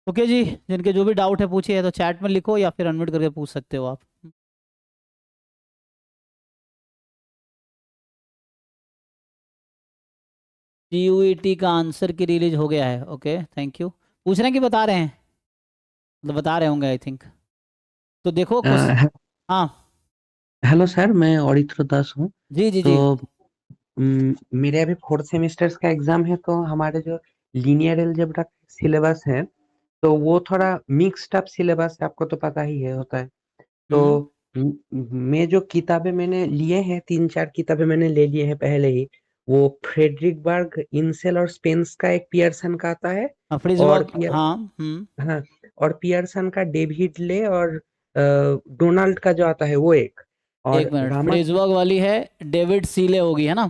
Okay जी, जिनके जो भी डाउट है पूछिए, तो चैट में लिखो या फिर अनम्यूट करके पूछ सकते हो आप। जीयूईटी का आंसर की रिलीज हो गया है। Okay, thank you. पूछ रहे हैं कि बता रहे हैं? मतलब बता रहे होंगे आई थिंक। तो देखो कुछ। हाँ। हेलो सर, मैं औरित्र दास हूँ। जी जी तो जी। मेरे अभी फोर्थ सेमेस्टर्स का एग्जाम है, तो हमारे जो लीनियर अलजेब्रा सिलेबस है, तो वो थोड़ा मिक्स्ड अप सिलेबस है, आपको तो पता ही है होता है। तो हम्म। मैं जो किताबें मैंने लिए हैं, 3-4 किताबें मैंने ले लिए हैं पहले ही। वो फ्रेडरिक बर्ग, इंसेल और स्पेंस का एक पियर्सन का आता है। और फ्रिजवर्क, पियर हाँ। हाँ, और पियर्सन का डेविड ले और डोनाल्ड का जो आता है वो एक। एक और मिनट, रामा। फ्रिजवर्क वाली है, डेविड सीले होगी, है ना?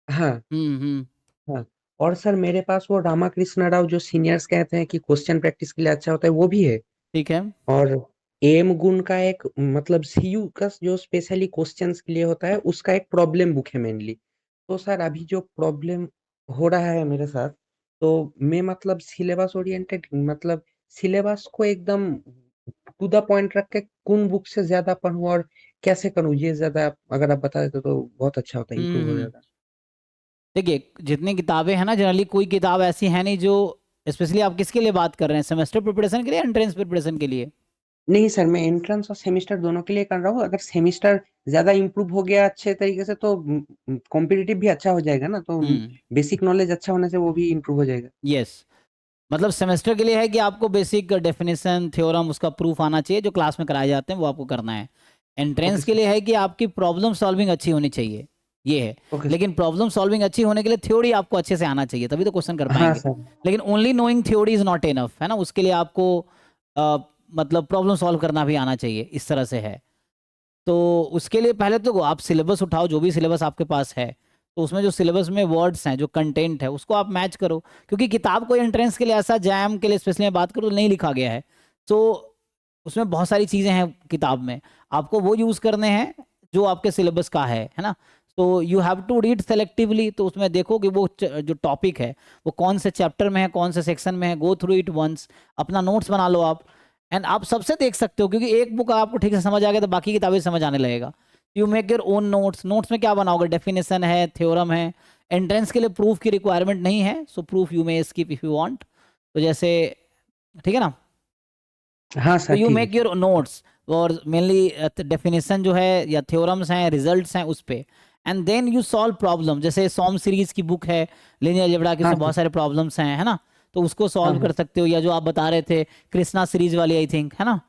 हाँ। हम्म। हाँ। और सर मेरे पास वो रामाकृष्ण राव जो सीनियर्स कहते हैं कि क्वेश्चन प्रैक्टिस के लिए अच्छा होता है, वो भी है। ठीक है। और एम गुण का एक, मतलब सीयू का जो स्पेशली क्वेश्चंस के लिए होता है, उसका एक प्रॉब्लम बुक है मेनली। तो सर अभी जो प्रॉब्लम हो रहा है मेरे साथ, तो मैं मतलब सिलेबस ओरिएंटेड, मतलब सिलेबस को एकदम टू द पॉइंट रख के कौन बुक से ज्यादा पढूं और कैसे करूं, ये ज्यादा अगर आप बता देते तो बहुत अच्छा होता, इम्प्रूव हो हम्म। जाता। देखिए, जितनी किताबें हैं ना, जनरली कोई किताब ऐसी है नहीं जो, स्पेशली आप किसके लिए बात कर रहे हैं, सेमेस्टर प्रिपरेशन के लिए, एंट्रेंस प्रिपरेशन के लिए? नहीं सर, मैं एंट्रेंस और सेमिस्टर दोनों के लिए कर रहा हूँ। अगर सेमिस्टर ज्यादा इम्प्रूव हो गया अच्छे तरीके से, तो कॉम्पिटिटिव भी अच्छा हो जाएगा ना, तो हम्म। बेसिक नॉलेज अच्छा होने से वो भी इम्प्रूव हो जाएगा। यस। मतलब सेमेस्टर के लिए है कि आपको बेसिक डेफिनेशन, थ्योरम, उसका प्रूफ आना चाहिए, जो क्लास में कराए जाते हैं वो आपको करना है। ओके एंट्रेंस के सर। लिए है कि आपकी प्रॉब्लम सॉल्विंग अच्छी होनी चाहिए, ये है। Okay sir. लेकिन प्रॉब्लम सॉल्विंग अच्छी होने के लिए थ्योरी आपको अच्छे से आना चाहिए, तभी तो क्वेश्चन कर हाँ पाएंगे। सर। लेकिन only knowing theory is not enough, है ना? उसके लिए आपको अ, मतलब प्रॉब्लम सॉल्व करना भी आना चाहिए, इस तरह से है। तो उसके लिए पहले तो आप सिलेबस उठाओ, जो भी सिलेबस आपके पास है, तो उसमें जो सिलेबस में वर्ड्स हैं, जो कंटेंट है, उसको आप मैच करो। क्योंकि किताब को एंट्रेंस के लिए, ऐसा जैम के लिए स्पेशली मैं बात करूँ तो नहीं लिखा गया है। तो उसमें बहुत सारी चीज़ें हैं किताब में, आपको वो यूज़ करने हैं जो आपके सिलेबस का है ना? तो you have to read selectively. तो उसमें देखो कि वो जो टॉपिक है वो कौन से चैप्टर में है, कौन से सेक्शन में है, गो थ्रू इट वंस। अपना नोट्स बना लो आप। एंड आप सबसे देख सकते हो, क्योंकि एक बुक आपको ठीक से समझ आ गया तो बाकी किताबें समझ आने लगेगा। You make your own notes. Notes में क्या बनाओगे? डेफिनेशन है, थ्योरम है। एंट्रेंस के लिए प्रूफ की रिक्वायरमेंट नहीं है, सो proof you may skip if you want. तो जैसे, ठीक है ना? हाँ तो सर, यू ठीक है। मेक योर नोट्स, और मेनली डेफिनेशन जो है या थ्योरम्स हैं, रिजल्ट्स हैं उस पे। And then you solve problem. जैसे सॉम सीरीज की बुक है, लीनियर अलजेब्रा की, हाँ उसमें सर। बहुत सारे प्रॉब्लम्स हैं, है ना? तो उसको हाँ सॉल्व हाँ। कर सकते हो। या जो आप बता रहे थे, कृष्णा सीरीज वाली, आई थिंक, है ना?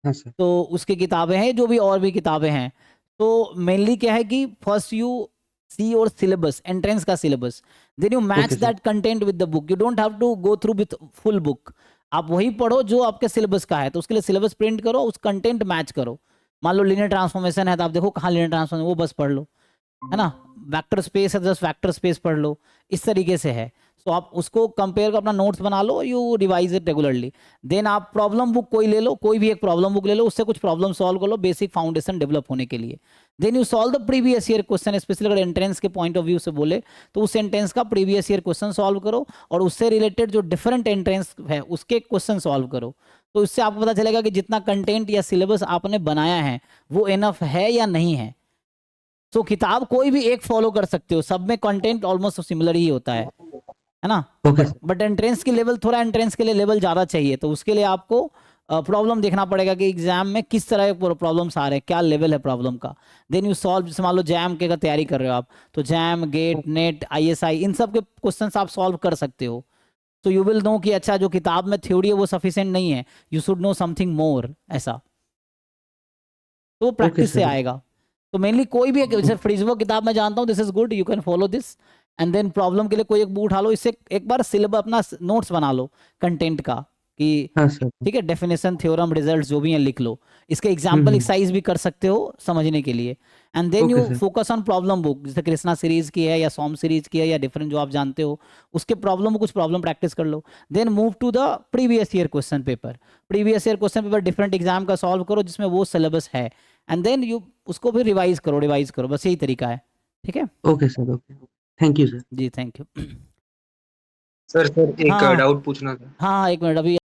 हाँ सर। तो उसकी किताबें हैं, जो भी और भी किताबें हैं। तो मेनली क्या है कि first you see your syllabus, entrance का syllabus. Then you match okay sir. That content with the book. You don't have to go through with full book. आप वही पढ़ो जो आपके सिलेबस का है। तो उसके लिए सिलेबस प्रिंट करो, उस कंटेंट मैच करो। मान लो लीनियर ट्रांसफॉर्मेशन है, तो आप देखो कहाँ लीनियर ट्रांसफॉर्मेशन, वो बस पढ़ लो, है ना? वेक्टर स्पेस है, जस्ट वेक्टर स्पेस पढ़ लो। इस तरीके से है। सो आप उसको कंपेयर कर, अपना नोट्स बना लो, you revise it regularly. Then आप प्रॉब्लम बुक कोई ले लो, कोई भी एक प्रॉब्लम बुक ले लो, उससे कुछ प्रॉब्लम सॉल्व कर लो, बेसिक फाउंडेशन डेवलप होने के लिए। Then you solve the previous year question, specially अगर एंट्रेंस के पॉइंट ऑफ व्यू से बोले, तो उस सेंटेंस का प्रीवियस ईयर क्वेश्चन सॉल्व करो, और उससे रिलेटेड जो डिफरेंट एंट्रेंस है उसके क्वेश्चन सॉल्व करो। तो इससे आपको पता चलेगा कि जितना कंटेंट या सिलेबस आपने बनाया है वो इनफ है या नहीं है। तो किताब कोई भी एक फॉलो कर सकते हो, सब में कंटेंट ऑलमोस्ट सिमिलर ही होता है ना? Okay but sir. But entrance की लेवल, थोड़ा एंट्रेंस के लिए लेवल ज़्यादा चाहिए, तो उसके लिए आपको प्रॉब्लम देखना पड़ेगा कि एग्जाम में किस तरह के प्रॉब्लम्स आ रहे हैं, क्या लेवल है प्रॉब्लम का। Then you solve. जैसे मान लो जैम के का तैयारी कर रहे हो आप, तो जैम, गेट, नेट, आईएसआई, इन सब के क्वेश्चंस आप सॉल्व कर सकते हो। तो यू विल नो कि अच्छा, जो किताब में थ्योरी है वो सफिशिएंट नहीं है, you should know something more, ऐसा। तो वो ओके प्रैक्टिस से सर। आएगा। तो मेनली कोई भी जैसे फ्रीजबो किताब मैं जानता हूँ, this is good, you can follow this. And then problem के लिए कोई एक बुक उठा लो, इससे एक बार सिलेबस, अपना नोट्स बना लो कंटेंट का, कि हाँ सर। ठीक है, डेफिनेशन, थ्योरम, रिजल्ट्स जो भी हैं लिख लो। इसके एग्जाम्पल हम्म। एक्सरसाइज भी कर सकते हो समझने के लिए। And then okay you sir. Focus on problem book, जैसे कृष्णा सीरीज की है या सॉम सीरीज की है या डिफरेंट जो आप जानते हो, उसके प्रॉब्लम, कुछ प्रॉब्लम प्रैक्टिस कर लो। Then move to the previous year question paper. Previous year question paper different exam का सॉल्व करो जिसमें वो सिलेबस है। एंड देन यू उसको भी रिवाइज करो, बस यही तरीका है। ठीक है। Okay sir. Okay. Thank you sir. जी, थैंक यू। सर सर एक हाँ डाउट पूछना था। हाँ हाँ, एक मिनट अभी।